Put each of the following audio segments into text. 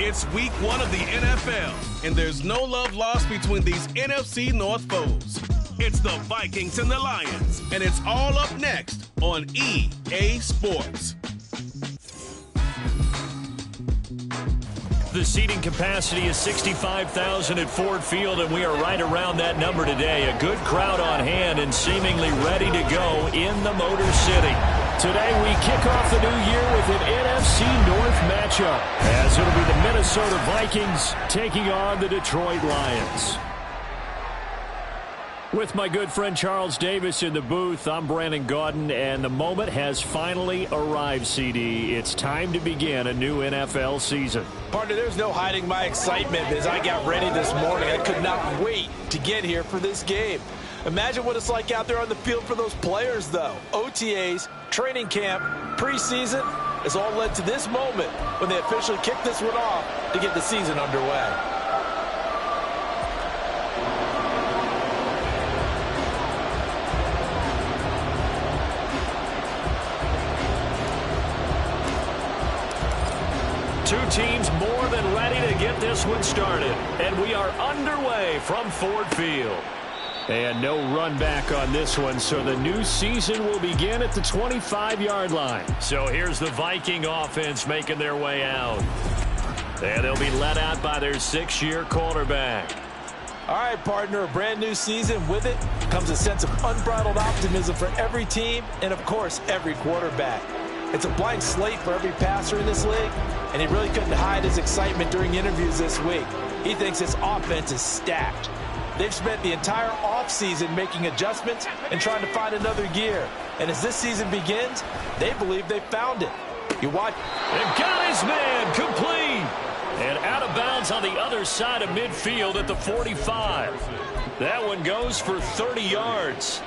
It's week 1 of the NFL, and there's no love lost between these NFC North foes. It's the Vikings and the Lions, and it's all up next on EA Sports. The seating capacity is 65,000 at Ford Field, and we are right around that number today. A good crowd on hand and seemingly ready to go in the Motor City. Today we kick off the new year with an NFC North matchup, as it'll be the Minnesota Vikings taking on the Detroit Lions. With my good friend Charles Davis in the booth, I'm Brandon Gaudin, and the moment has finally arrived, CD. It's time to begin a new NFL season. Partner, there's no hiding my excitement as I got ready this morning. I could not wait to get here for this game. Imagine what it's like out there on the field for those players, though. OTAs, training camp, preseason has all led to this moment when they officially kick this one off to get the season underway. Two teams more than ready to get this one started. And we are underway from Ford Field. And no run back on this one, so the new season will begin at the 25-yard line. So here's the Viking offense making their way out. And they'll be led out by their 6-year quarterback. All right, partner, a brand new season. With it comes a sense of unbridled optimism for every team and, of course, every quarterback. It's a blank slate for every passer in this league, and he really couldn't hide his excitement during interviews this week. He thinks his offense is stacked. They've spent the entire offseason making adjustments and trying to find another gear. And as this season begins, they believe they found it. You watch. And got his man complete. And out of bounds on the other side of midfield at the 45. That one goes for 30 yards.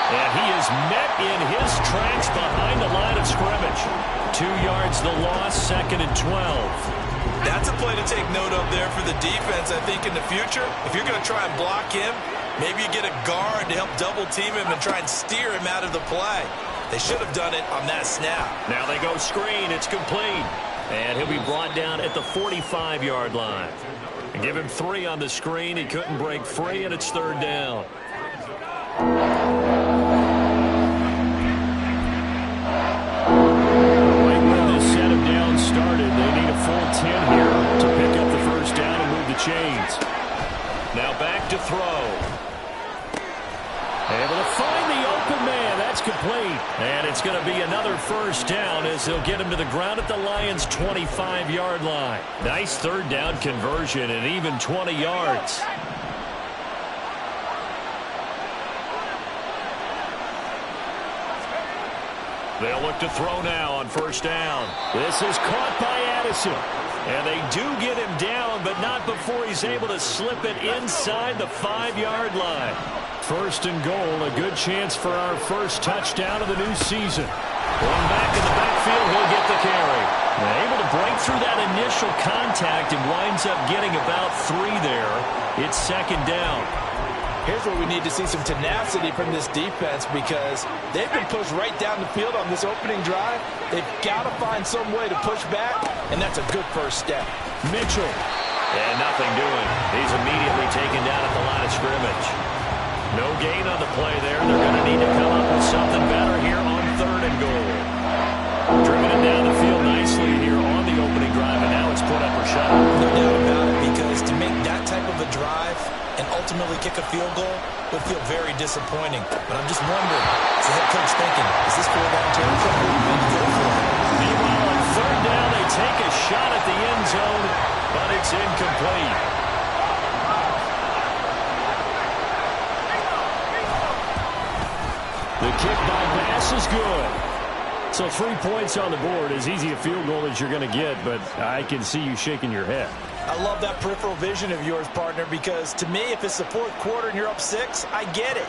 And he is met in his tracks behind the line of scrimmage. 2 yards the loss, 2nd and 12. That's a play to take note of there for the defense, I think, in the future. If you're going to try and block him, maybe you get a guard to help double-team him and try and steer him out of the play. They should have done it on that snap. Now they go screen. It's complete. And he'll be brought down at the 45-yard line. And give him 3 on the screen. He couldn't break free, and it's 3rd down. Started. They need a full 10 here to pick up the first down and move the chains. Now back to throw. Able to find the open man. That's complete. And it's going to be another first down as they'll get him to the ground at the Lions' 25-yard line. Nice 3rd down conversion and even 20 yards. They'll look to throw now on first down. This is caught by Addison. And they do get him down, but not before he's able to slip it inside the 5-yard line. 1st and goal, a good chance for our first touchdown of the new season. Going back in the backfield, he'll get the carry. And able to break through that initial contact and winds up getting about 3 there. It's 2nd down. Here's where we need to see some tenacity from this defense because they've been pushed right down the field on this opening drive. They've got to find some way to push back, and that's a good first step. Mitchell. And nothing doing. He's immediately taken down at the line of scrimmage. No gain on the play there. They're going to need to come up with something better here on 3rd and goal. Driven it down the field nicely here on the opening drive, and now it's put up or shut. No doubt about it, because to make that type of a drive and ultimately kick a field goal would feel very disappointing. But I'm just wondering, is the head coach thinking, is this 4-down territory or we need to go for it? Meanwhile, on 3rd down, they take a shot at the end zone, but it's incomplete. The kick by pass is good. So 3 points on the board, as easy a field goal as you're going to get, but I can see you shaking your head. I love that peripheral vision of yours, partner, because to me, if it's the 4th quarter and you're up 6, I get it.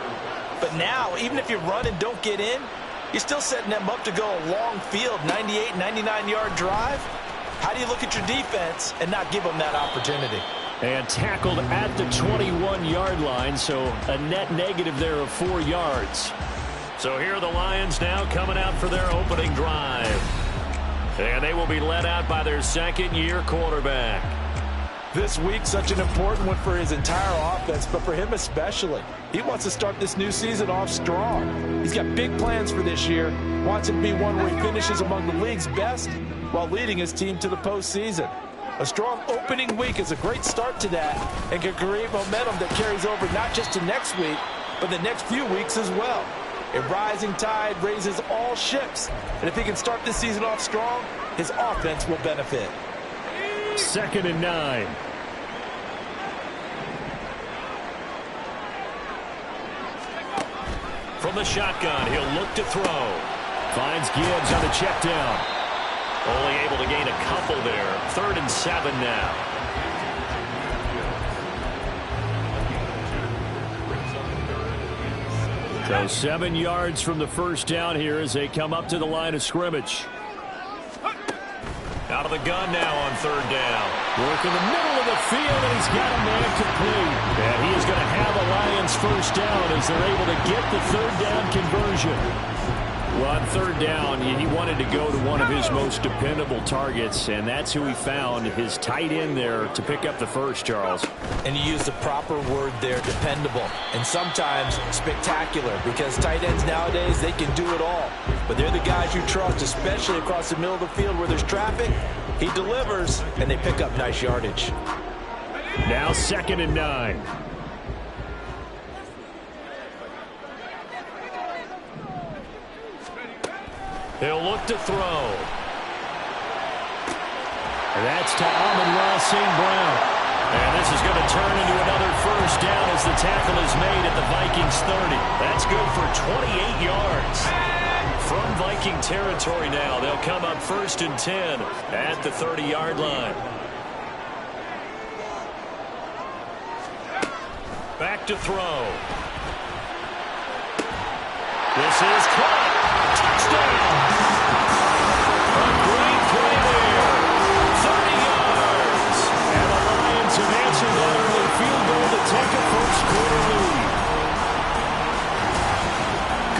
But now, even if you run and don't get in, you're still setting them up to go a long field, 98, 99-yard drive. How do you look at your defense and not give them that opportunity? And tackled at the 21-yard line, so a net negative there of 4 yards. So here are the Lions now coming out for their opening drive. And they will be led out by their second-year quarterback. This week, such an important one for his entire offense, but for him especially. He wants to start this new season off strong. He's got big plans for this year. Wants it to be one where he finishes among the league's best while leading his team to the postseason. A strong opening week is a great start to that and can create momentum that carries over not just to next week, but the next few weeks as well. A rising tide raises all ships, and if he can start this season off strong, his offense will benefit. 2nd and 9. From the shotgun, he'll look to throw. Finds Gibbs on the check down. Only able to gain a couple there. 3rd and 7 now. So 7 yards from the first down here as they come up to the line of scrimmage. Out of the gun now on 3rd down. Work in the middle of the field, and he's got a man complete. And he is going to have a Lions first down as they're able to get the 3rd down conversion. Well, on 3rd down, he wanted to go to one of his most dependable targets, and that's who he found, his tight end there, to pick up the first, Charles. And you used the proper word there, dependable, and sometimes spectacular, because tight ends nowadays, they can do it all. But they're the guys you trust, especially across the middle of the field where there's traffic. He delivers, and they pick up nice yardage. Now 2nd and 9. He'll look to throw. That's to Amon-Ra St. Brown. And this is going to turn into another first down as the tackle is made at the Vikings 30. That's good for 28 yards. From Viking territory now, they'll come up 1st and 10 at the 30-yard line. Back to throw. This is caught. Touchdown! A great play there. 30 yards. And the Lions have answered that early field goal to take a first-quarter lead.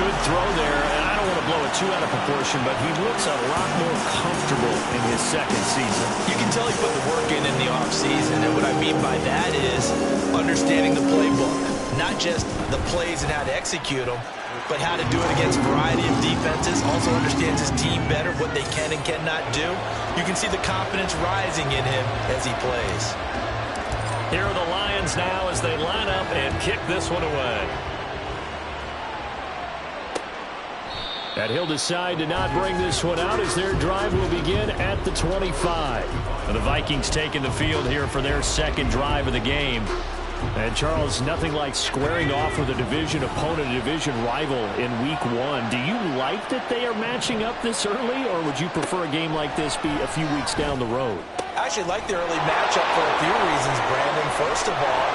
Good throw there, and I don't want to blow it too out of proportion, but he looks a lot more comfortable in his second season. You can tell he put the work in the offseason, and what I mean by that is understanding the playbook. Not just the plays and how to execute them, but how to do it against a variety of defenses. Also understands his team better, what they can and cannot do. You can see the confidence rising in him as he plays. Here are the Lions now as they line up and kick this one away. And he'll decide to not bring this one out as their drive will begin at the 25. And the Vikings taking the field here for their second drive of the game. And, Charles, nothing like squaring off with a division opponent, a division rival in Week 1. Do you like that they are matching up this early, or would you prefer a game like this be a few weeks down the road? I actually like the early matchup for a few reasons, Brandon. First of all,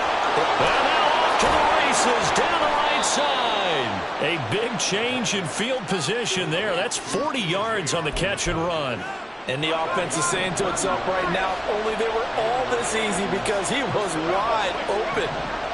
and now off to the races down the right side. A big change in field position there. That's 40 yards on the catch and run. And the offense is saying to itself right now, only they were all this easy because he was wide open.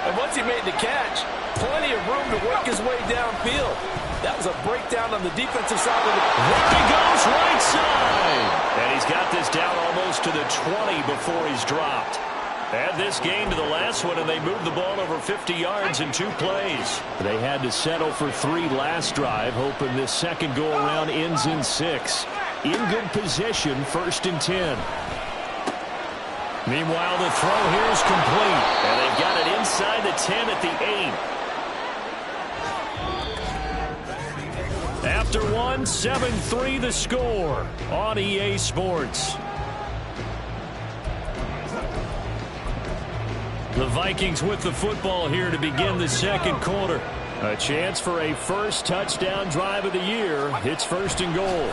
And once he made the catch, plenty of room to work his way downfield. That was a breakdown on the defensive side of the... There he goes, right side. And he's got this down almost to the 20 before he's dropped. Add this game to the last one, and they moved the ball over 50 yards in 2 plays. They had to settle for 3 last drive, hoping this second go-around ends in 6. In good position, 1st and 10. Meanwhile, the throw here is complete. And they've got it inside the 10 at the 8. After one, 7-3 the score on EA Sports. The Vikings with the football here to begin the second quarter. A chance for a first touchdown drive of the year. It's 1st and goal.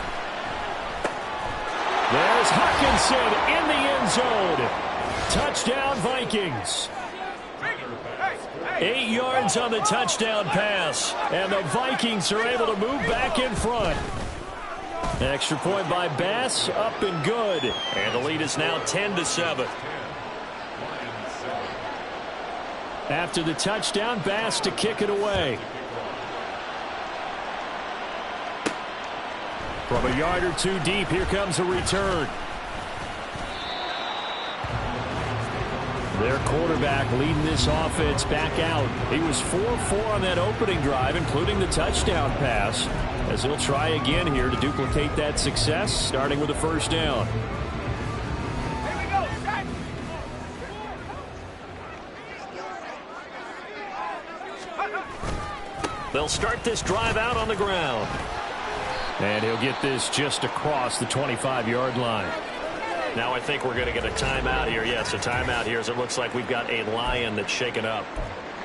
There's Hawkinson in the end zone. Touchdown, Vikings. 8 yards on the touchdown pass. And the Vikings are able to move back in front. Extra point by Bass, up and good. And the lead is now 10-7. After the touchdown, Bass to kick it away. From a yard or two deep, here comes a return. Their quarterback leading this offense back out. He was 4-4 on that opening drive, including the touchdown pass, as he'll try again here to duplicate that success, starting with a first down. They'll start this drive out on the ground. And he'll get this just across the 25-yard line. Now I think we're going to get a timeout here. Yes, a timeout here as it looks like we've got a Lion that's shaken up.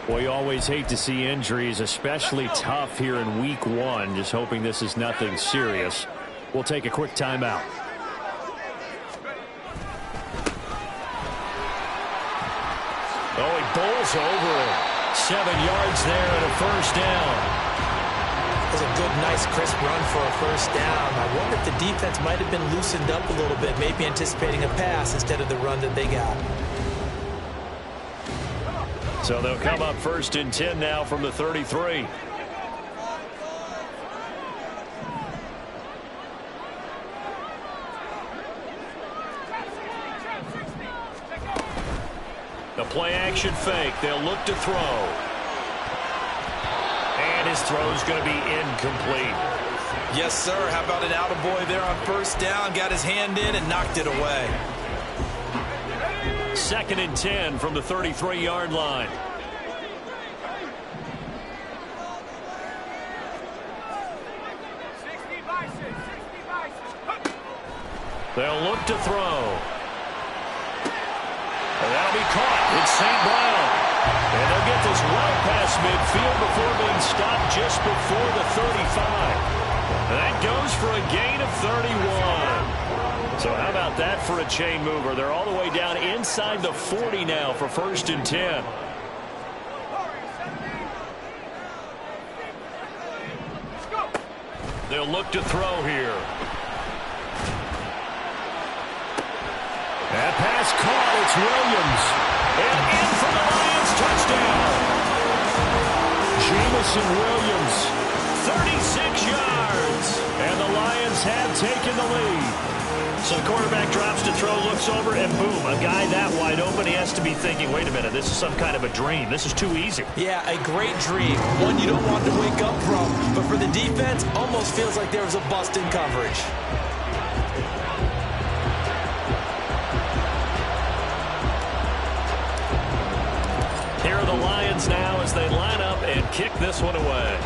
Well, you always hate to see injuries, especially tough here in week 1. Just hoping this is nothing serious. We'll take a quick timeout. Oh, he bowls over it. 7 yards there and a first down. That was a good, nice, crisp run for a first down. I wonder if the defense might have been loosened up a little bit, maybe anticipating a pass instead of the run that they got. So they'll come up 1st and 10 now from the 33. The play action fake. They'll look to throw. And his throw is going to be incomplete. Yes, sir. How about an attaboy there on first down? Got his hand in and knocked it away. 2nd and 10 from the 33-yard line. They'll look to throw. And that'll be caught. It's St. Brown. And they'll get this well past midfield before being stopped just before the 35. That goes for a gain of 31. So how about that for a chain mover? They're all the way down inside the 40 now for 1st and 10. They'll look to throw here. That pass caught. It's Williams. And in for the Lions touchdown. Jamison Williams, 36 yards. And the Lions have taken the lead. So the quarterback drops to throw, looks over, and boom, a guy that wide open, he has to be thinking, wait a minute, this is some kind of a dream. This is too easy. Yeah, a great dream. One you don't want to wake up from. But for the defense, almost feels like there was a bust in coverage. Here are the Lions now as they line up and kick this one away.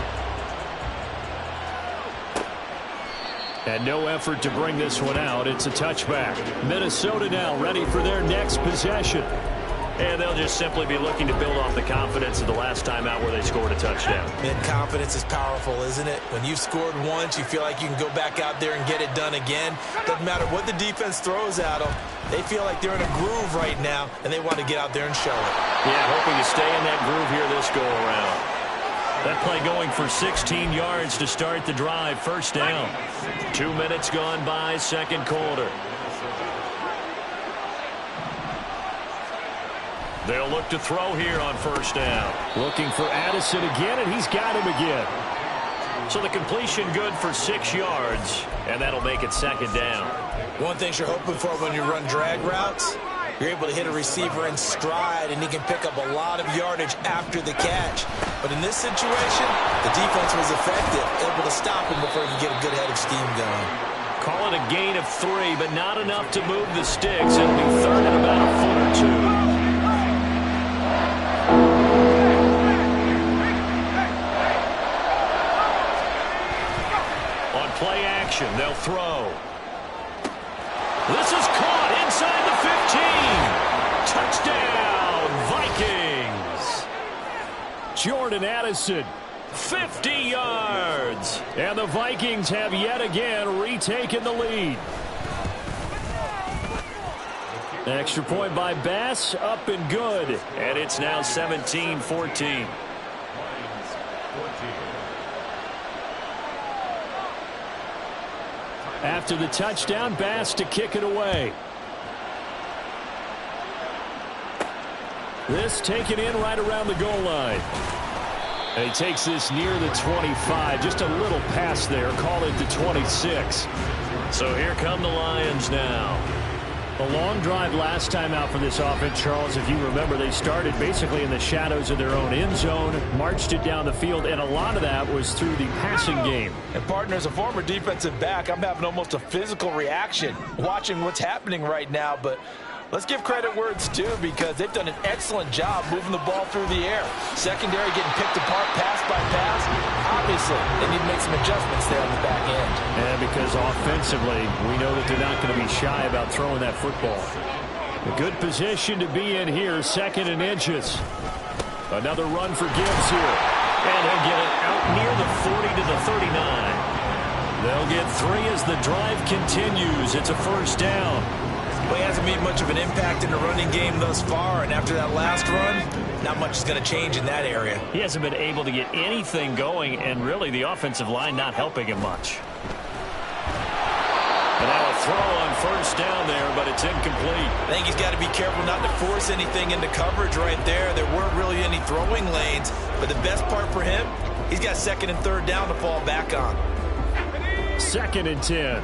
And no effort to bring this one out. It's a touchback. Minnesota now ready for their next possession. And they'll just simply be looking to build off the confidence of the last time out where they scored a touchdown. And confidence is powerful, isn't it? When you've scored once, you feel like you can go back out there and get it done again. Doesn't matter what the defense throws at them. They feel like they're in a groove right now, and they want to get out there and show it. Yeah, hoping to stay in that groove here this go-around. That play going for 16 yards to start the drive. First down. 2 minutes gone by, second quarter. They'll look to throw here on first down. Looking for Addison again, and he's got him again. So the completion good for 6 yards, and that'll make it second down. One thing you're hoping for when you run drag routes, you're able to hit a receiver in stride, and he can pick up a lot of yardage after the catch. But in this situation, the defense was effective, able to stop him before he could get a good head of steam going. Call it a gain of 3, but not enough to move the sticks. It'll be third and about a foot or two. On play action, they'll throw. This is caught inside the 15. Touchdown, Vikings. Jordan Addison, 50 yards. And the Vikings have yet again retaken the lead. Extra point by Bass, up and good. And it's now 17-14. After the touchdown, Bass to kick it away. This taken in right around the goal line. And he takes this near the 25. Just a little pass there. Call it the 26. So here come the Lions now. A long drive last time out for this offense, Charles. If you remember, they started basically in the shadows of their own end zone, marched it down the field, and a lot of that was through the passing game. And partner, as a former defensive back, I'm having almost a physical reaction watching what's happening right now. But let's give credit where it's due, because they've done an excellent job moving the ball through the air. Secondary getting picked apart pass by pass. Obviously, they need to make some adjustments there on the back end. And because offensively, we know that they're not going to be shy about throwing that football. A good position to be in here, 2nd and inches. Another run for Gibbs here. And he'll get it out near the 40 to the 39. They'll get 3 as the drive continues. It's a first down. Well, he hasn't made much of an impact in the running game thus far, and after that last run, not much is going to change in that area. He hasn't been able to get anything going, and really the offensive line not helping him much. And now a throw on first down there, but it's incomplete. I think he's got to be careful not to force anything into coverage right there. There weren't really any throwing lanes, but the best part for him, he's got 2nd and 3rd down to fall back on. 2nd and 10.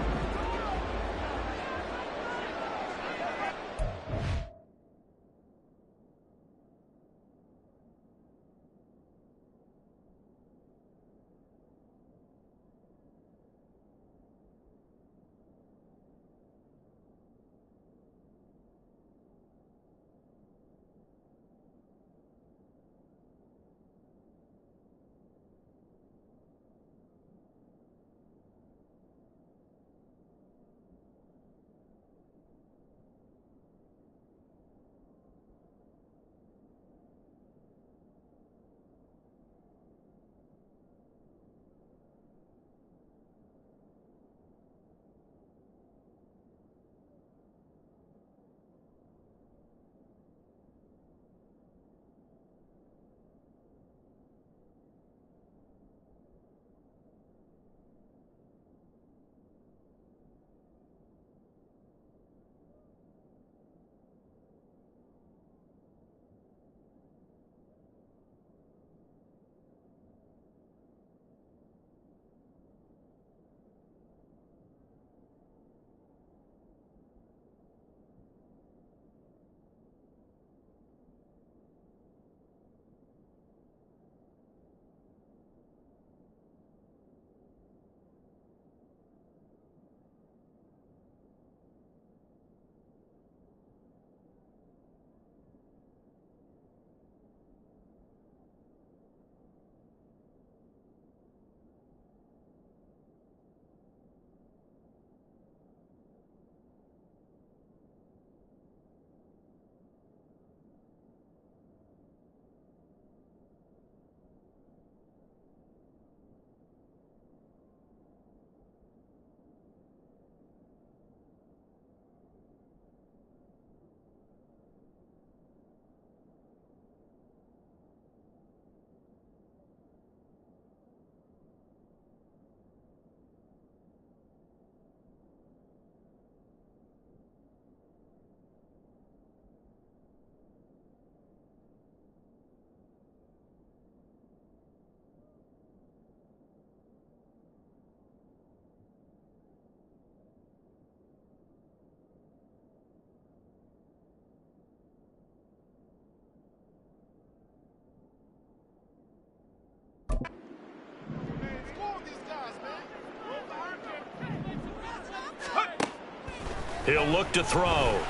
He'll look to throw. Open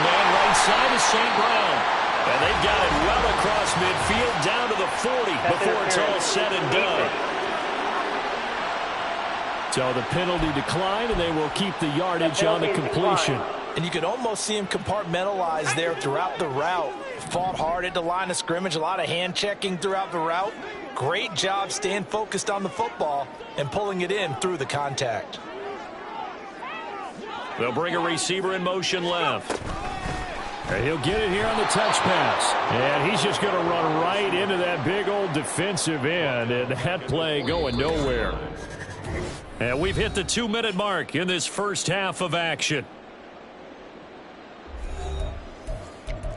man right side is St. Brown. And they've got it well across midfield down to the 40 before it's all said and done. So the penalty declined, and they will keep the yardage on the completion. And you could almost see him compartmentalize there throughout the route. Fought hard at the line of scrimmage, a lot of hand checking throughout the route. Great job staying focused on the football and pulling it in through the contact. They'll bring a receiver in motion left. And he'll get it here on the touch pass. And he's just going to run right into that big old defensive end. And that play going nowhere. And we've hit the 2-minute mark in this first half of action.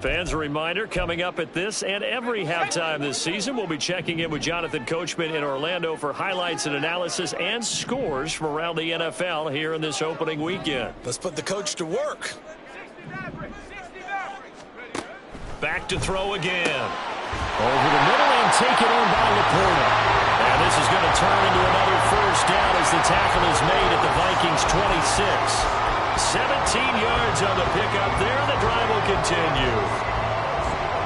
Fans, a reminder, coming up at this and every halftime this season, we'll be checking in with Jonathan Coachman in Orlando for highlights and analysis and scores from around the NFL here in this opening weekend. Let's put the coach to work. Back to throw again. Over the middle and taken in by Laporta. And this is going to turn into another first down as the tackle is made at the Vikings 26. 17 yards on the pickup there. The drive will continue.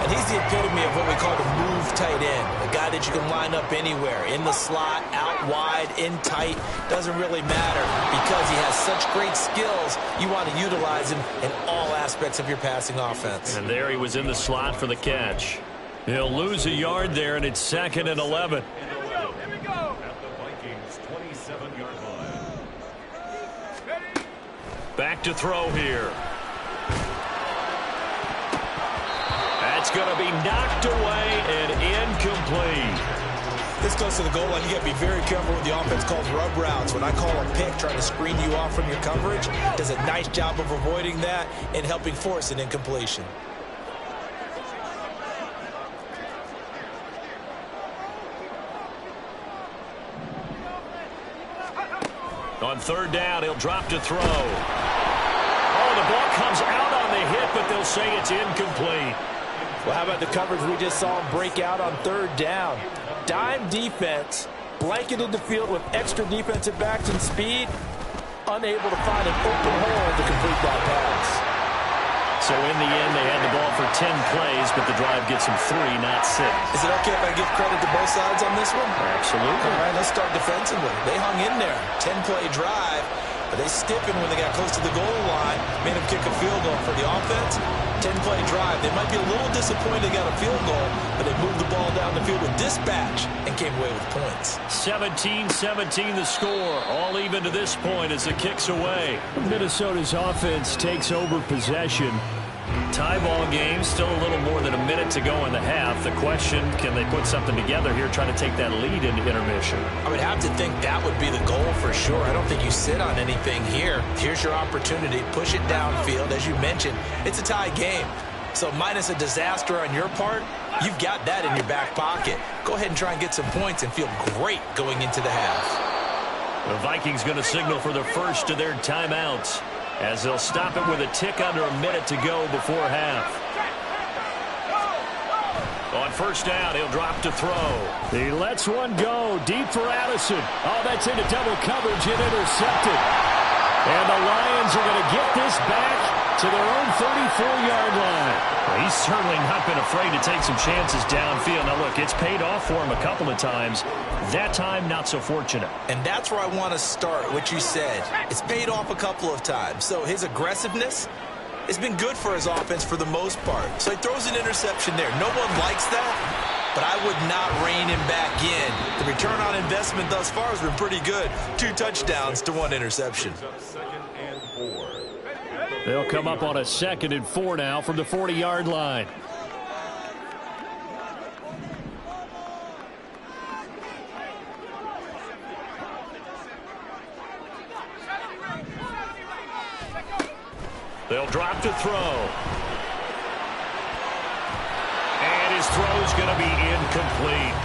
And he's the epitome of what we call the move tight end. A guy that you can line up anywhere. In the slot, out wide, in tight. Doesn't really matter because he has such great skills. You want to utilize him in all aspects of your passing offense. And there he was in the slot for the catch. He'll lose a yard there, and it's 2nd and 11. Back to throw here. That's going to be knocked away and incomplete. This goes to the goal line. You got to be very careful when the offense calls rub routes. When I call a pick, trying to screen you off from your coverage, does a nice job of avoiding that and helping force an incompletion. On 3rd down, he'll drop to throw. Oh, the ball comes out on the hit, but they'll say it's incomplete. Well, how about the coverage we just saw him break out on 3rd down? Dime defense, blanketed the field with extra defensive backs and speed, unable to find an open hole to complete that pass. So in the end, they had the ball for 10 plays, but the drive gets them 3, not 6. Is it okay if I give credit to both sides on this one? Absolutely. All right, let's start defensively. They hung in there. 10-play drive, but they stiffened when they got close to the goal line, made them kick a field goal for the offense. 10-play drive. They might be a little disappointed they got a field goal, but they moved the ball down the field with dispatch and came away with points. 17-17 the score. All even to this point as the kick's away. Minnesota's offense takes over possession. Tie ball game, still a little more than a minute to go in the half. The question, can they put something together here, trying to take that lead into intermission? I would have to think that would be the goal for sure. I don't think you sit on anything here. Here's your opportunity. Push it downfield. As you mentioned, it's a tie game. So minus a disaster on your part, you've got that in your back pocket. Go ahead and try and get some points and feel great going into the half. The Vikings going to signal for the first of their timeouts, as they'll stop it with a tick under a minute to go before half. On 1st down, he'll drop to throw. He lets one go deep for Addison. Oh, that's into double coverage and intercepted. And the Lions are going to get this back to their own 34-yard line. Well, he's certainly not been afraid to take some chances downfield. Now, look, it's paid off for him a couple of times. That time, not so fortunate. And that's where I want to start, what you said. It's paid off a couple of times. So his aggressiveness has been good for his offense for the most part. So he throws an interception there. No one likes that, but I would not rein him back in. The return on investment thus far has been pretty good. 2 touchdowns to 1 interception. They'll come up on a 2nd and 4 now from the 40-yard line. They'll drop to throw. And his throw's going to be incomplete.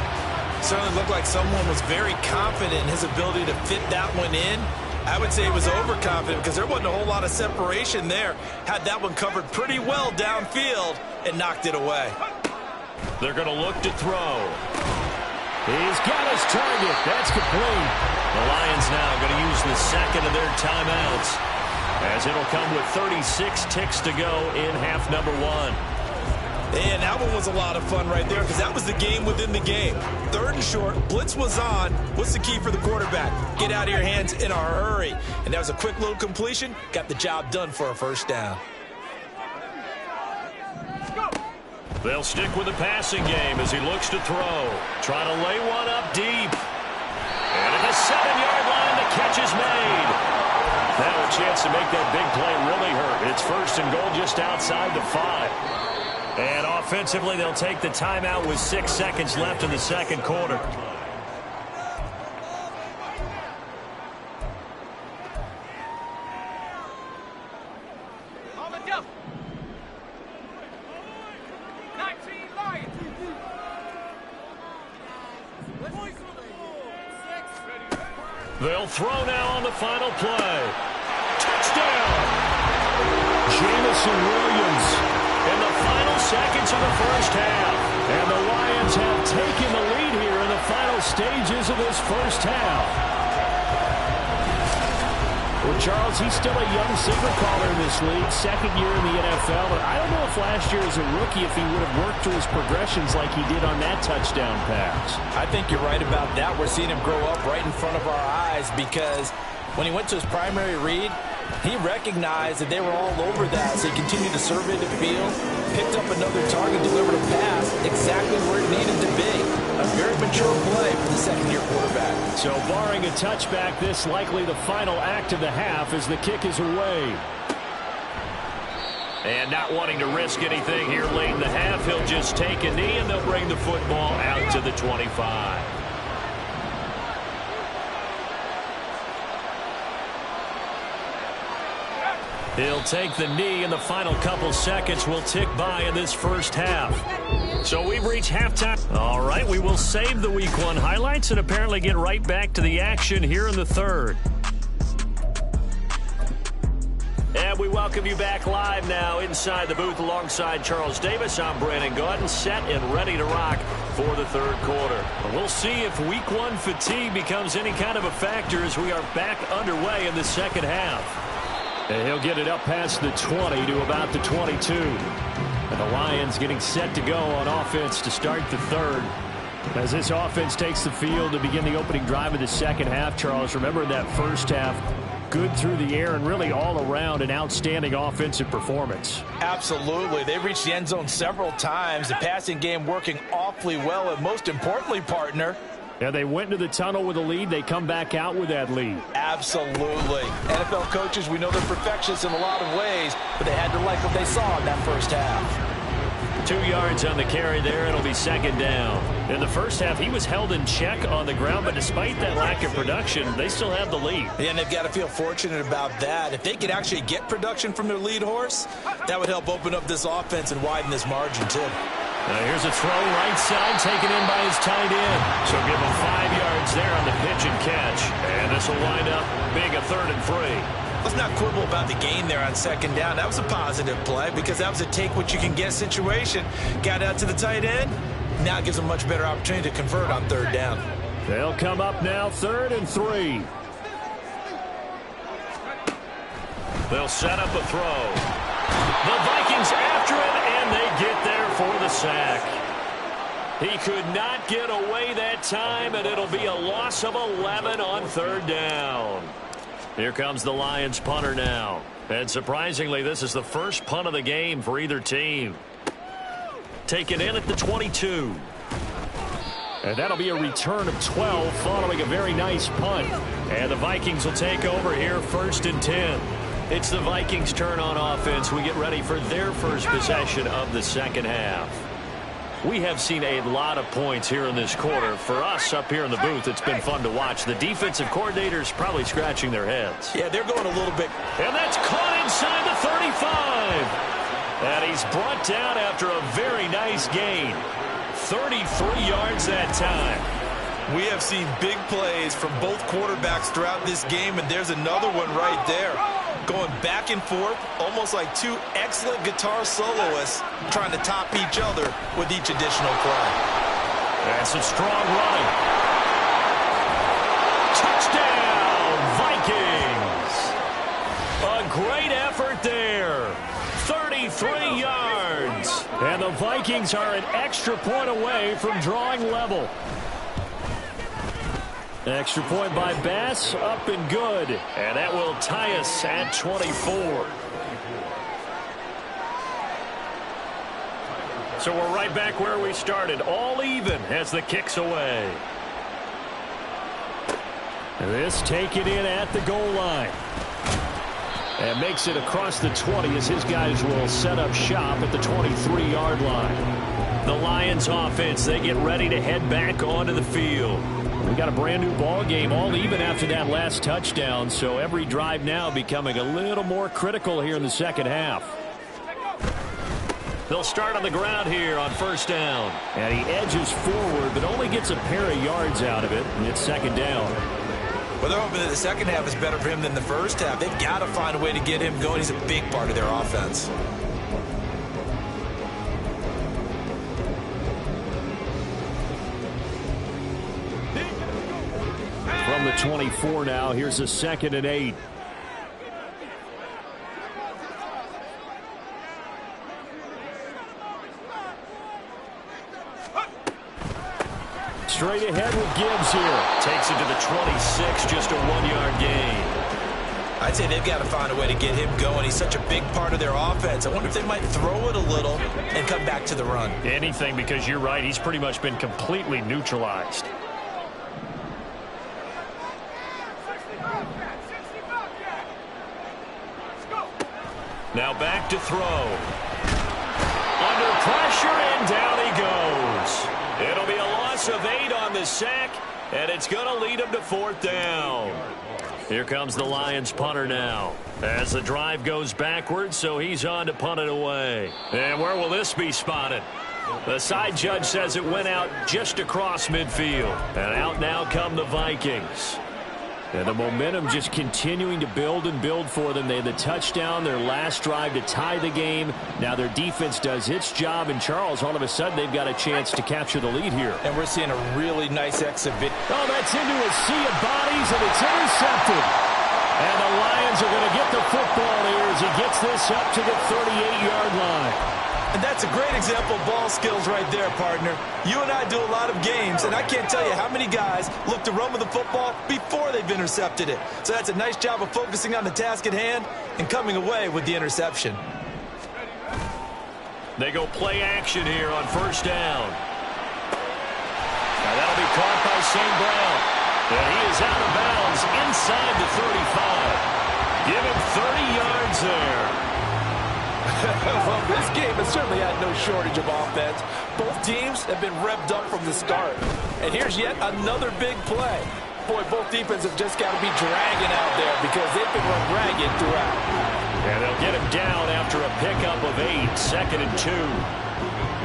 Certainly looked like someone was very confident in his ability to fit that one in. I would say he was overconfident because there wasn't a whole lot of separation there. Had that one covered pretty well downfield and knocked it away. They're going to look to throw. He's got his target. That's complete. The Lions now going to use the 2nd of their timeouts, as it'll come with 36 ticks to go in half number 1. And that one was a lot of fun right there because that was the game within the game. 3rd and short, blitz was on. What's the key for the quarterback? Get out of your hands in a hurry. And that was a quick little completion. Got the job done for a 1st down. They'll stick with the passing game as he looks to throw. Trying to lay one up deep. And at the 7-yard line, the catch is made. Now a chance to make that big play really hurt. It's 1st and goal just outside the 5. And offensively, they'll take the timeout with 6 seconds left in the 2nd quarter. They'll throw now on the final play. Touchdown! Jamison Williams in the final seconds of the first half. And the Lions have taken the lead here in the final stages of this first half. Well, Charles, he's still a young signal caller in this league, second year in the NFL. But I don't know if last year as a rookie, if he would have worked through his progressions like he did on that touchdown pass. I think you're right about that. We're seeing him grow up right in front of our eyes because when he went to his primary read, he recognized that they were all over that, so he continued to survey the field, picked up another target, delivered a pass exactly where it needed to be. A very mature play for the second-year quarterback. So barring a touchback, this likely the final act of the half as the kick is away. And not wanting to risk anything here late in the half, he'll just take a knee and they'll bring the football out to the 25. He'll take the knee, and the final couple seconds will tick by in this first half. So we've reached halftime. All right, we will save the Week 1 highlights and apparently get right back to the action here in the third. And we welcome you back live now inside the booth alongside Charles Davis. I'm Brandon Gaudin, set and ready to rock for the third quarter. We'll see if Week 1 fatigue becomes any kind of a factor as we are back underway in the second half. And he'll get it up past the 20 to about the 22. And the Lions getting set to go on offense to start the third. As this offense takes the field to begin the opening drive of the second half, Charles, remember that first half, good through the air and really all around an outstanding offensive performance. Absolutely. They reached the end zone several times. The passing game working awfully well. And most importantly, partner, yeah, they went into the tunnel with a lead. They come back out with that lead. Absolutely. NFL coaches, we know they're perfectionists in a lot of ways, but they had to like what they saw in that first half. 2 yards on the carry there. It'll be second down. In the first half, he was held in check on the ground, but despite that lack of production, they still have the lead. Yeah, and they've got to feel fortunate about that. If they could actually get production from their lead horse, that would help open up this offense and widen this margin, too. Here's a throw right side taken in by his tight end. So give him 5 yards there on the pitch and catch. And this will wind up being a 3rd and 3. Let's not quibble about the gain there on second down. That was a positive play because that was a take-what-you-can-get situation. Got out to the tight end. Now it gives them a much better opportunity to convert on third down. They'll come up now 3rd and 3. They'll set up a throw. The Vikings after him, and they get there for the sack. He could not get away that time, and it'll be a loss of 11 on third down. Here comes the Lions punter now. And surprisingly, this is the first punt of the game for either team. Taken in at the 22. And that'll be a return of 12 following a very nice punt. And the Vikings will take over here 1st and 10. It's the Vikings' turn on offense. We get ready for their first possession of the second half. We have seen a lot of points here in this quarter. For us up here in the booth, it's been fun to watch. The defensive coordinators probably scratching their heads. Yeah, they're going a little bit. And that's caught inside the 35. And he's brought down after a very nice gain. 33 yards that time. We have seen big plays from both quarterbacks throughout this game, and there's another one right there. Going back and forth, almost like two excellent guitar soloists trying to top each other with each additional play. That's some strong running. Touchdown, Vikings! A great effort there. 33 yards. And the Vikings are an extra point away from drawing level. Extra point by Bass, up and good. And that will tie us at 24. So we're right back where we started, all even as the kick's away. This taken in at the goal line. And makes it across the 20 as his guys will set up shop at the 23-yard line. The Lions offense, they get ready to head back onto the field. We got a brand new ball game, all even after that last touchdown, so every drive now becoming a little more critical here in the second half. They'll start on the ground here on first down. And he edges forward, but only gets a pair of yards out of it, and it's second down. Well, they're hoping that the second half is better for him than the first half. They've got to find a way to get him going. He's a big part of their offense. From the 24 now, here's a 2nd and 8. Straight ahead with Gibbs here. Takes it to the 26, just a 1-yard gain. I'd say they've got to find a way to get him going. He's such a big part of their offense. I wonder if they might throw it a little and come back to the run. Anything, because you're right. He's pretty much been completely neutralized. Now back to throw. Under pressure, and down he goes. It'll be a loss of 8 on the sack, and it's going to lead him to 4th down. Here comes the Lions punter now. As the drive goes backwards, so he's on to punt it away. And where will this be spotted? The side judge says it went out just across midfield. And out now come the Vikings. And the momentum just continuing to build and build for them. They had the touchdown, their last drive to tie the game. Now their defense does its job. And Charles, all of a sudden, they've got a chance to capture the lead here. And we're seeing a really nice exhibit. Oh, that's into a sea of bodies, and it's intercepted. And the Lions are going to get the football here as he gets this up to the 38-yard line. And that's a great example of ball skills right there, partner. You and I do a lot of games, and I can't tell you how many guys look to run with the football before they've intercepted it. So that's a nice job of focusing on the task at hand and coming away with the interception. They go play action here on 1st down. Now that'll be caught by St. Brown. And he is out of bounds inside the 35. Give him 30 yards there. Well, this game has certainly had no shortage of offense. Both teams have been revved up from the start. And here's yet another big play. Boy, both defenses have just got to be dragging out there because they've been run ragged throughout. And they'll get him down after a pickup of 8, 2nd and 2.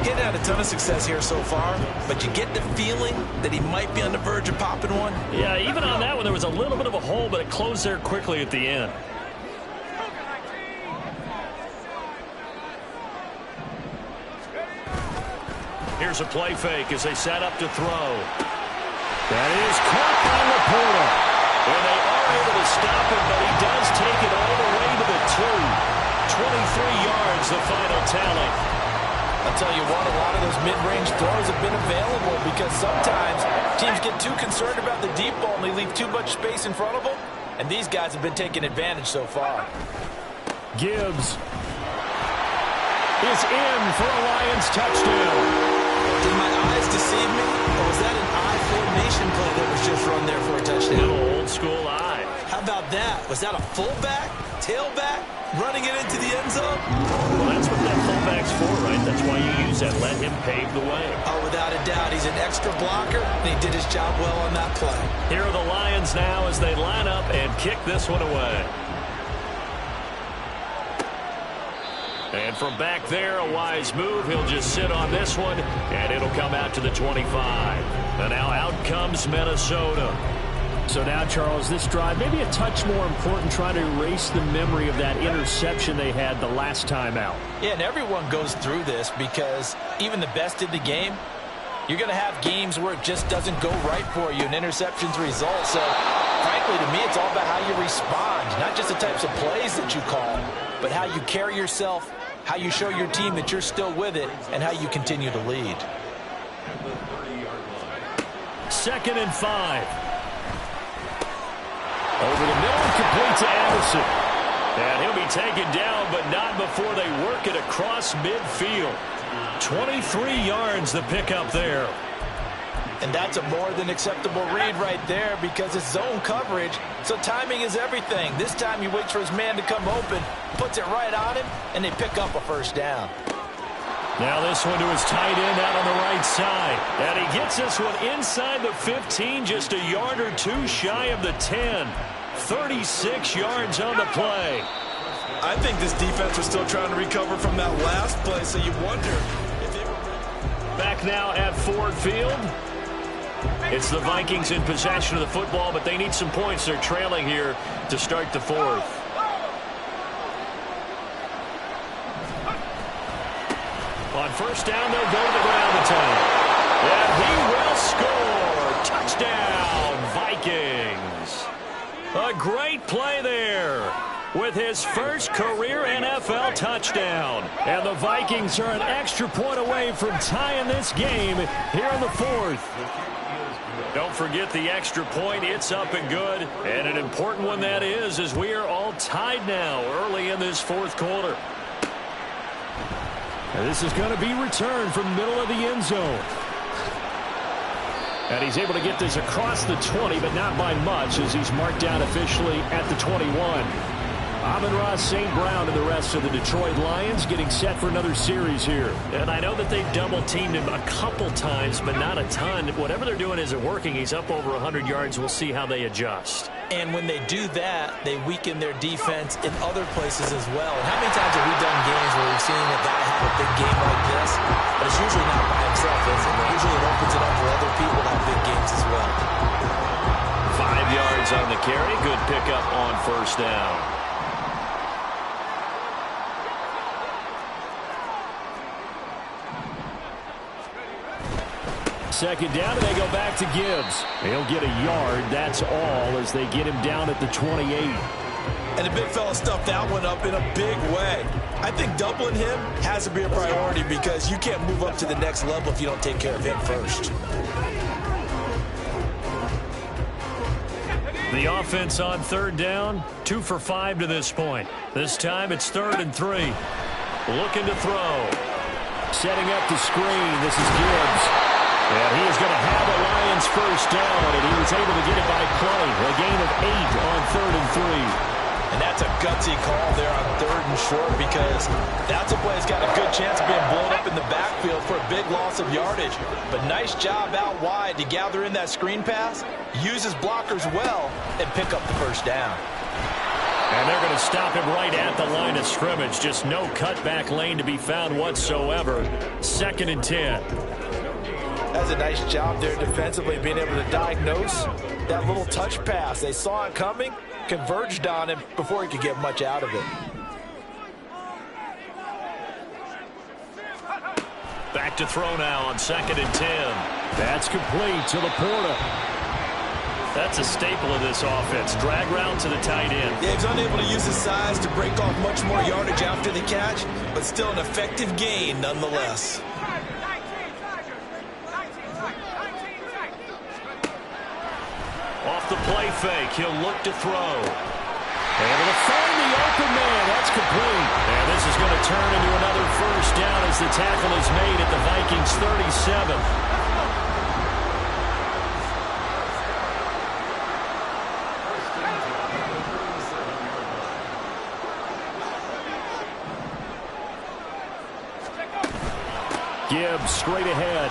Getting had a ton of success here so far, but you get the feeling that he might be on the verge of popping one. Yeah, even on that one, there was a little bit of a hole, but it closed there quickly at the end. Here's a play fake as they set up to throw. That is caught by Laporta. And they are able to stop him, but he does take it all the way to the 2. 23 yards, the final tally. I'll tell you what, a lot of those mid-range throws have been available because sometimes teams get too concerned about the deep ball and they leave too much space in front of them. And these guys have been taking advantage so far. Gibbs is in for a Lions touchdown. Did my eyes deceive me, or was that an I formation play that was just run there for a touchdown? Little old school eye. How about that? Was that a fullback, tailback, running it into the end zone? Well, that's what that fullback's for, right? That's why you use that. Let him pave the way. Oh, without a doubt. He's an extra blocker, and he did his job well on that play. Here are the Lions now as they line up and kick this one away. And from back there, a wise move. He'll just sit on this one, and it'll come out to the 25. And now out comes Minnesota. So now, Charles, this drive, maybe a touch more important, trying to erase the memory of that interception they had the last time out. Yeah, and everyone goes through this because even the best in the game, you're going to have games where it just doesn't go right for you, and interceptions result. So, frankly, to me, it's all about how you respond, not just the types of plays that you call, but how you carry yourself, how you show your team that you're still with it, and how you continue to lead. 2nd and 5. Over the middle, complete to Addison. And he'll be taken down, but not before they work it across midfield. 23 yards the pickup there. And that's a more than acceptable read right there because it's zone coverage, so timing is everything. This time he waits for his man to come open, puts it right on him, and they pick up a 1st down. Now this one to his tight end out on the right side. And he gets this one inside the 15, just a yard or 2 shy of the 10. 36 yards on the play. I think this defense was still trying to recover from that last play, so you wonder if they were... Back now at Ford Field. It's the Vikings in possession of the football, but they need some points. They're trailing here to start the fourth. On first down, they'll go to the ground this time. And he will score. Touchdown, Vikings. A great play there with his first career NFL touchdown. And the Vikings are an extra point away from tying this game here in the fourth. Don't forget the extra point. It's up and good. And an important one that is, as we are all tied now early in this fourth quarter. And this is going to be returned from the middle of the end zone. And he's able to get this across the 20, but not by much, as he's marked down officially at the 21. Amon-Ra St. Brown and the rest of the Detroit Lions getting set for another series here. And I know that they've double-teamed him a couple times, but not a ton. Whatever they're doing isn't working. He's up over 100 yards. We'll see how they adjust. And when they do that, they weaken their defense in other places as well. And how many times have we done games where we've seen a guy have a big game like this, but it's usually not by himself, is it? Usually it opens it up for other people to have big games as well. 5 yards on the carry. Good pickup on first down. Second down, and they go back to Gibbs. He'll get a yard, that's all, as they get him down at the 28. And the big fella stuffed that one up in a big way. I think doubling him has to be a priority because you can't move up to the next level if you don't take care of him first. The offense on third down, 2 for 5 to this point. This time it's 3rd and 3. Looking to throw. Setting up the screen, this is Gibbs. And he is going to have the Lions first down, and he was able to get it by play. A gain of 8 on 3rd and 3. And that's a gutsy call there on 3rd and short because that's a play that's got a good chance of being blown up in the backfield for a big loss of yardage. But nice job out wide to gather in that screen pass, use his blockers well, and pick up the first down. And they're going to stop him right at the line of scrimmage. Just no cutback lane to be found whatsoever. 2nd and 10. That's a nice job there defensively, being able to diagnose that little touch pass. They saw it coming, converged on him before he could get much out of it. Back to throw now on 2nd and 10. That's complete to Laporta. That's a staple of this offense. Drag route to the tight end. Yeah, he's unable to use his size to break off much more yardage after the catch, but still an effective gain nonetheless. Off the play fake, he'll look to throw. Able to find the open man. That's complete. And this is going to turn into another first down as the tackle is made at the Vikings 37. Gibbs straight ahead.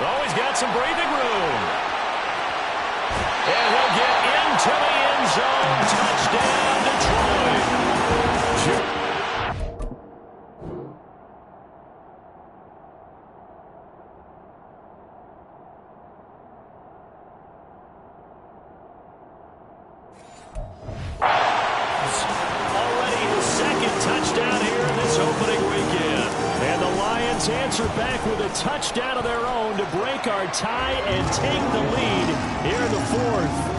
Oh, he's got some breathing room. And he'll get into the end zone. Touchdown, Detroit. Already his 2nd touchdown here in this opening weekend. And the Lions answer back with a touchdown of their own to break our tie and take the lead here in the 4th.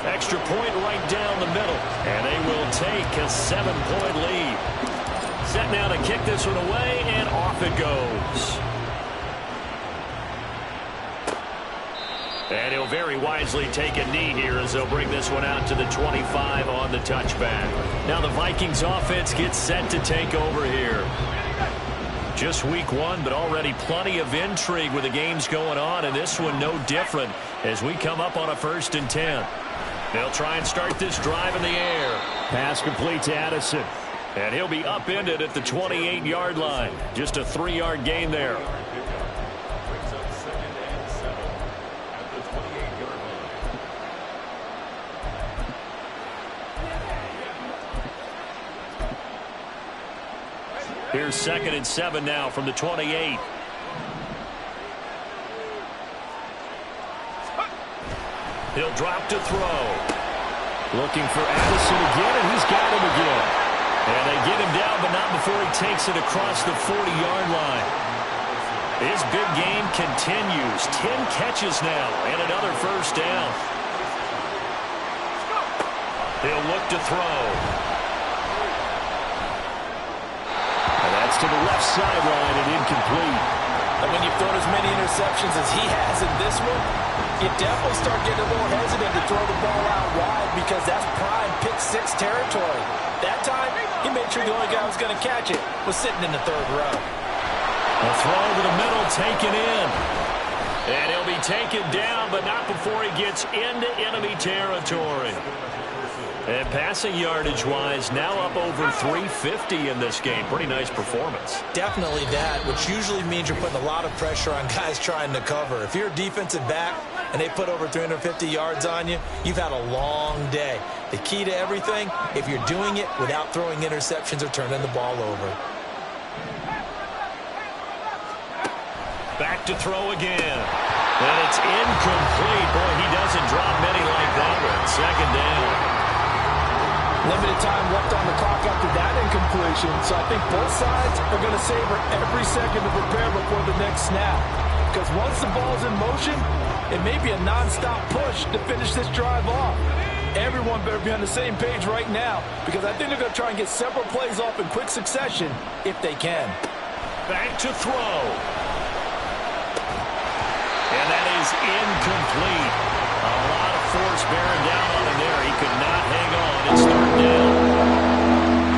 Extra point right down the middle. And they will take a 7-point lead. Set now to kick this one away, and off it goes. And he'll very wisely take a knee here as they'll bring this one out to the 25 on the touchback. Now the Vikings offense gets set to take over here. Just week 1, but already plenty of intrigue with the games going on, and this one no different as we come up on a 1st and 10. They'll try and start this drive in the air. Pass complete to Addison. And he'll be upended at the 28-yard line. Just a 3-yard gain there. Here's 2nd and 7 now from the 28. He'll drop to throw. Looking for Addison again, and he's got him again. And they get him down, but not before he takes it across the 40-yard line. His big game continues. 10 catches now, and another first down. He'll look to throw. And that's to the left sideline and incomplete. And when you've thrown as many interceptions as he has in this one, you definitely start getting a little hesitant to throw the ball out wide because that's prime pick six territory. That time, he made sure the only guy who was going to catch it was sitting in the third row. A throw over the middle taken in. And he'll be taken down, but not before he gets into enemy territory. And passing yardage-wise, now up over 350 in this game. Pretty nice performance. Definitely that, which usually means you're putting a lot of pressure on guys trying to cover. If you're a defensive back and they put over 350 yards on you, you've had a long day. The key to everything, if you're doing it without throwing interceptions or turning the ball over. Back to throw again. And it's incomplete. Boy, he doesn't drop many like that one. Second down. Limited time left on the clock after that incompletion, so I think both sides are going to savor every second to prepare before the next snap. Because once the ball's in motion, it may be a nonstop push to finish this drive off. Everyone better be on the same page right now, because I think they're going to try and get several plays off in quick succession if they can. Back to throw. And that is incomplete. A lot of force bearing down on him there. He could not hang on. It's third down.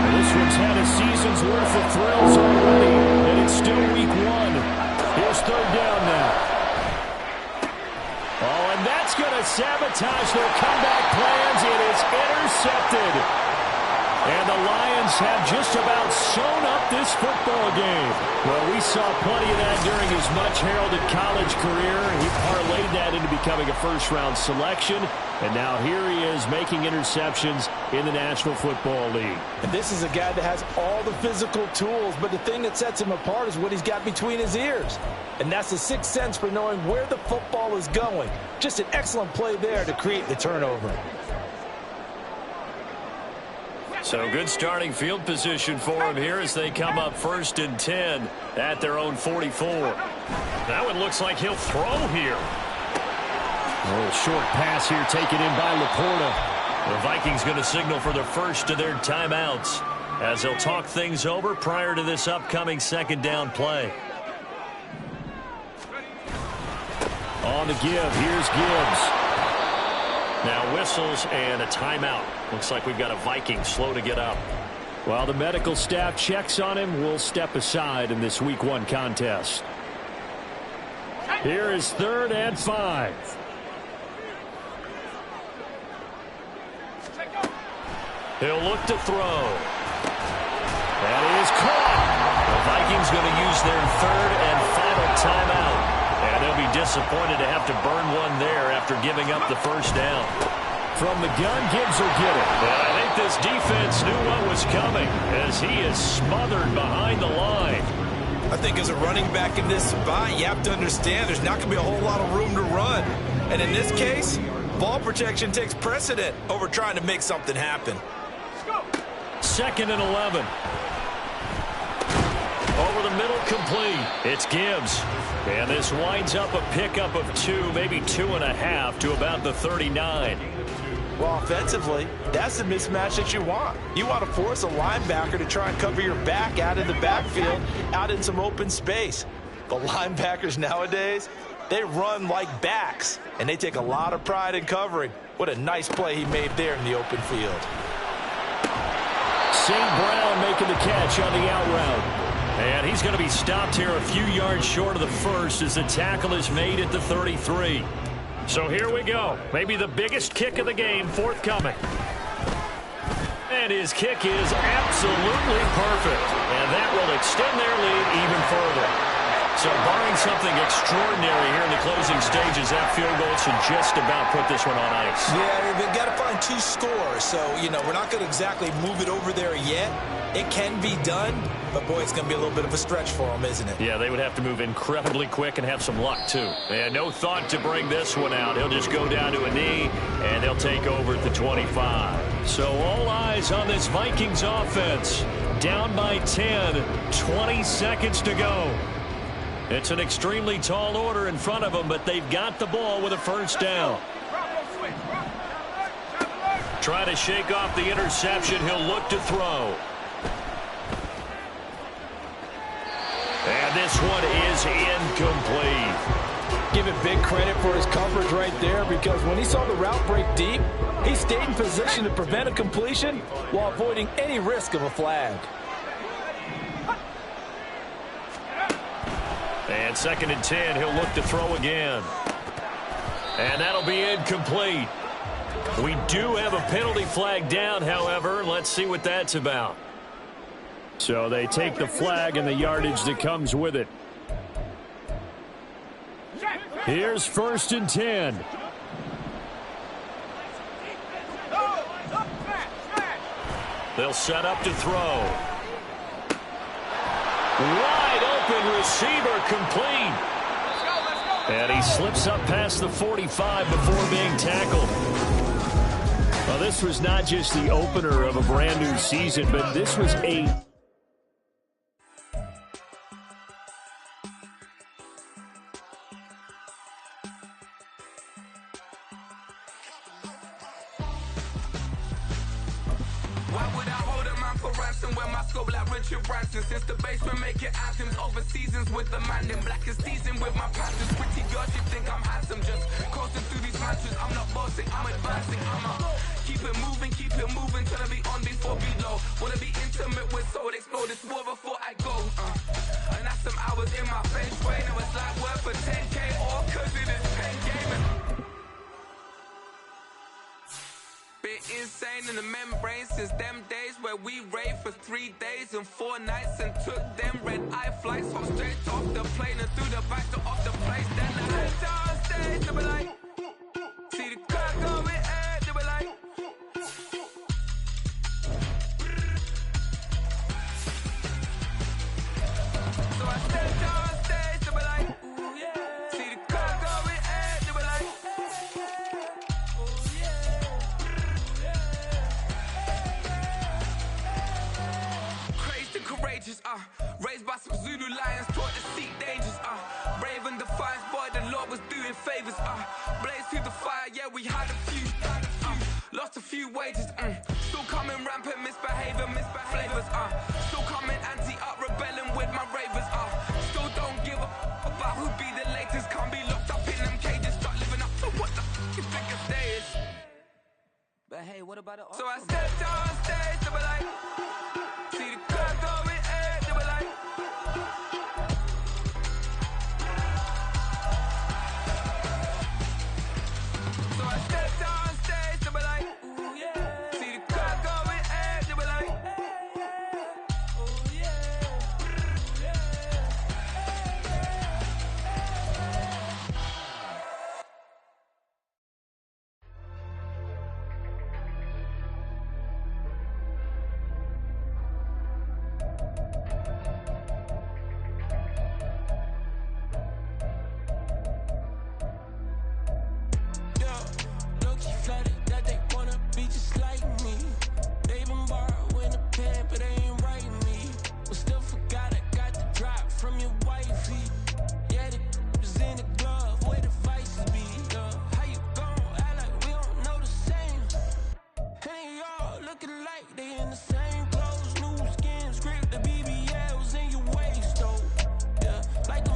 And this one's had a season's worth of thrills already, and it's still week one. Here's third down now. Oh, and that's going to sabotage their comeback plans. It is intercepted. And the Lions have just about sewn up this football game. Well, we saw plenty of that during his much-heralded college career. He parlayed that into becoming a first-round selection. And now here he is making interceptions in the National Football League. And this is a guy that has all the physical tools, but the thing that sets him apart is what he's got between his ears. And that's the sixth sense for knowing where the football is going. Just an excellent play there to create the turnover. So good starting field position for him here as they come up 1st and 10 at their own 44. That one looks like he'll throw here. A little short pass here taken in by Laporta. The Vikings going to signal for the first of their timeouts as they'll talk things over prior to this upcoming second down play. On the give, here's Gibbs. Now whistles and a timeout. Looks like we've got a Viking slow to get up. While the medical staff checks on him, we'll step aside in this week one contest. Here is 3rd and 5. He'll look to throw. That is caught. The Vikings going to use their 3rd and final timeout. And they'll be disappointed to have to burn one there after giving up the first down. From the gun, Gibbs will get it. And I think this defense knew what was coming as he is smothered behind the line. I think as a running back in this spot, you have to understand there's not going to be a whole lot of room to run. And in this case, ball protection takes precedent over trying to make something happen. 2nd and 11. Over the middle, complete. It's Gibbs. And this winds up a pickup of 2, maybe 2.5 to about the 39. Well, offensively, that's the mismatch that you want. You want to force a linebacker to try and cover your back out in the backfield, out in some open space. The linebackers nowadays, they run like backs, and they take a lot of pride in covering. What a nice play he made there in the open field. St. Brown making the catch on the out route. And he's going to be stopped here a few yards short of the first as the tackle is made at the 33. So here we go. Maybe the biggest kick of the game forthcoming. And his kick is absolutely perfect. And that will extend their lead even further. So barring something extraordinary here in the closing stages, that field goal should just about put this one on ice. Yeah, they've got to find 2 scores. So, we're not going to exactly move it over there yet. It can be done, but, boy, it's going to be a little bit of a stretch for them, isn't it? Yeah, they would have to move incredibly quick and have some luck, too. And no thought to bring this one out. He'll just go down to a knee, and they'll take over at the 25. So all eyes on this Vikings offense. Down by 10, 20 seconds to go. It's an extremely tall order in front of them, but they've got the ball with a first down. Try to shake off the interception. He'll look to throw. And this one is incomplete. Give it big credit for his coverage right there, because when he saw the route break deep, he stayed in position to prevent a completion while avoiding any risk of a flag. And 2nd and 10, he'll look to throw again. And that'll be incomplete. We do have a penalty flag down, however. Let's see what that's about. So they take the flag and the yardage that comes with it. Here's 1st and 10. They'll set up to throw. Wide open receiver, complete. And he slips up past the 45 before being tackled. Well, this was not just the opener of a brand new season, but this was a... Since the basement making anthems over seasons with the man in black is seasoned with my passions. Pretty girls, you think I'm handsome, just coasting through these mansions. I'm not bossing, I'm advancing. Keep it moving, trying to be on before below. Wanna be intimate with soul, explode this war before I go. And that's some hours in my feng shui. Now it's like work for 10K, all cause it is pen gaming. Bit insane in the membrane since them days where we raved for 3 days and 4 nights and took them red-eye flights from straight off the plane and through the back door of the place. Then I head down stage, they were like, see the car going ahead, they were like, so I stepped down stage, they were like, ooh yeah, see the car going ahead, they were like, ooh yeah. Courageous, raised by some Zulu lions, taught to seek dangers, brave and defiant, boy, the Lord was doing favors, blaze through the fire, yeah, we had a few, lost a few wages, still coming rampant, misbehaving, flavors, still coming anti-up, rebelling with my ravers, still don't give a about who be the latest, can't be locked up in them cages, start living up to what the you think of day is. But hey, what about it? So I stepped on stage, they were like, see the crowd going ahead, they were like, so I stepped on stage, they were like, ooh yeah, see the crowd going ahead, they were like, ooh yeah, like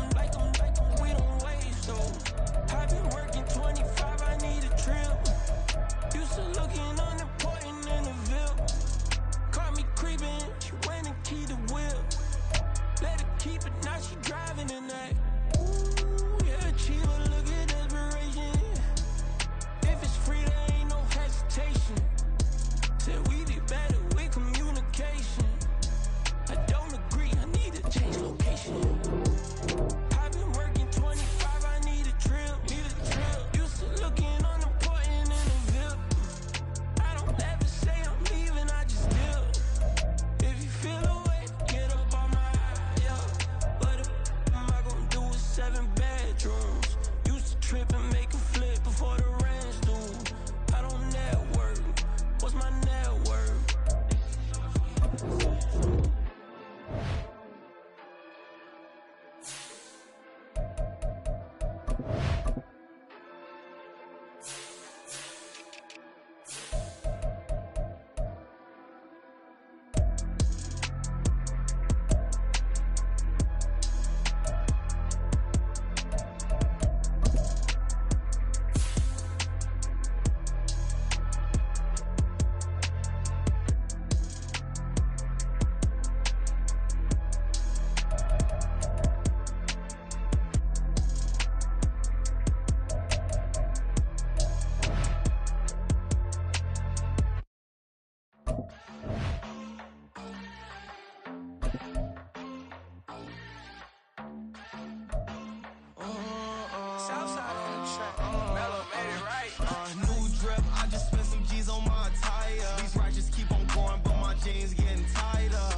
Southside on the track. Mellow made it right. New drip, I just spent some G's on my attire. These righteous keep on going, but my jeans getting tighter.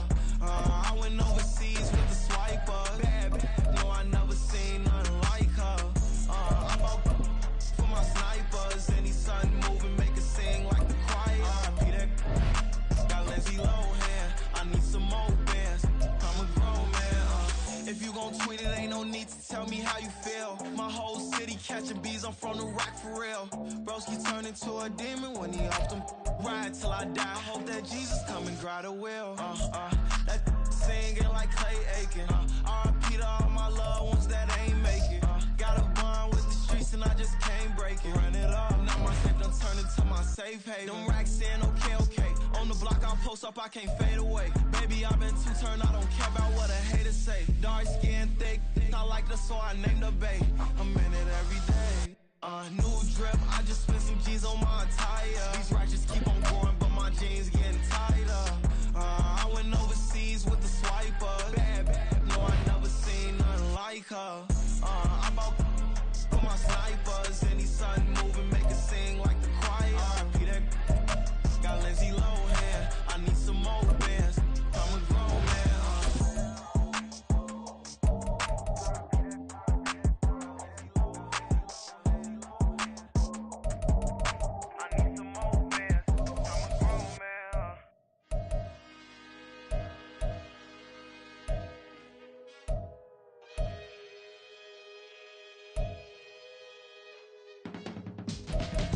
I went overseas with the swiper. Bad, no, I never seen nothing like her. I bought for my snipers. Any sun moving, make it sing like the choir. Peter got Lindsay Lohan. I need some more bands. I'm a grown man. If you gon' tweet it, ain't no need to tell me how you feel. My whole city catching bees, I'm from the rock for real. Broski turned into a demon when he off them ride till I die. I hope that Jesus come and grab the wheel. That singing like Clay Aiken. R.I.P. to all my loved ones that ain't make it. Got a bond with the streets and I just can't break it. Run it up, now my safe done turned into my safe haven. Them racks in, okay. On the block I post up, I can't fade away. Baby, I've been too turned, I don't care about what a hater say. Dark skin, thick, I like the so I named the bay. I'm in it every day. New drip, I just spent some G's on my attire. These righteous keep on going, but my jeans getting tighter. I went overseas with the swiper. Bad, no, I never seen nothing like her. I bought for my snipers. Any sun moving, make it sing like the choir. Peter got Lindsay Lohan. I need some more bands. I'm a grown man.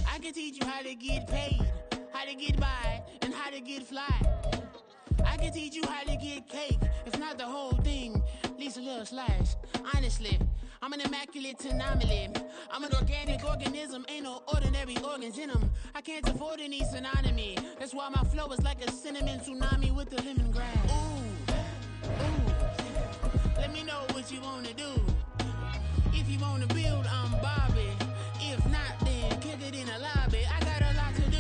I can teach you how to get paid, how to get by, and how to get fly. I can teach you how to get cake, if not the whole thing, at least a little slice. Honestly, I'm an immaculate anomaly. I'm an organic organism, ain't no ordinary organs in them. I can't afford any synonymy. That's why my flow is like a cinnamon tsunami with the lemongrass. Ooh, let me know what you wanna do. If you wanna build, I'm Bobby. If not, then kick it in the lobby. I got a lot to do.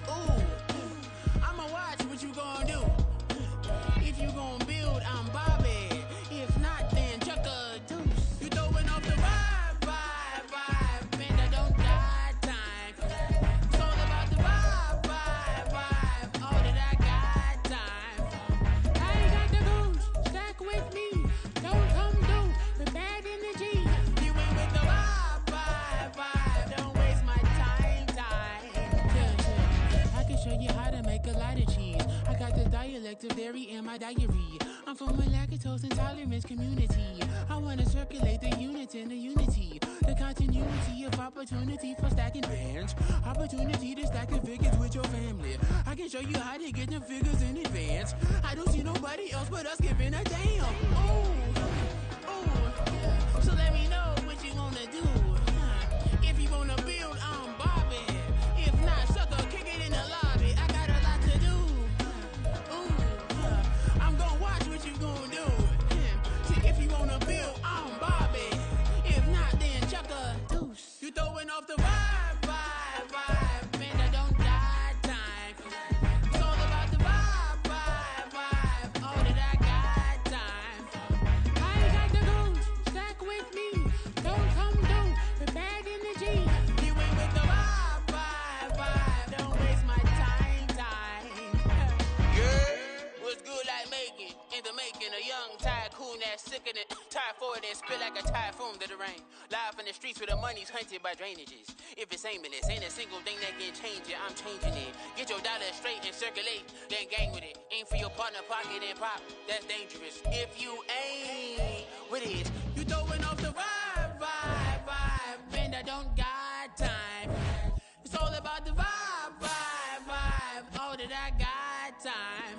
Ooh, I'ma watch what you gon' do. If you gon' build, I'm Bobby. If not, then chuck a deuce. You throwing off the vibe, man, I don't got time. It's all about the vibe, all that I got time. I ain't got the goose, stack with me. Don't come through the bad energy. You ain't with the vibe, don't waste my time. Yeah. I can show you how to make a lot of cheese. I got the dialect of dairy in my diary. I'm from a lactose intolerance community. I wanna circulate the units in the unity. The continuity of opportunity for stacking bands. Opportunity to stack the figures with your family. I can show you how to get them figures in advance. I don't see nobody else but us giving a damn. Ooh. So let me know what you wanna do. If you wanna build, I'm Bobby. If not, sucker, kick it in the lobby. I got a lot to do. Ooh, I'm gonna watch what you gonna do. See, if you wanna build, I'm Bobby. If not, then chuck a deuce. You throwing off the vibe, man, I don't got time. It's all about the vibe, all that I got time. I ain't got the goose, stack with me. Don't come through with bad energy. You ain't with the vibe, don't waste my time. Yeah, what's good like making, in the making, a young tycoon that's sick of it. Tired for it and spit like a typhoon to the rain. Live in the streets where the money's hunted by drainages. If it's aimless, ain't a single thing that can change it, I'm changing it. Get your dollar straight and circulate, then gang with it. Aim for your partner, pocket and pop, that's dangerous. If you ain't with it, you throwing off the vibe, man, I don't got time. It's all about the vibe, all that I got time.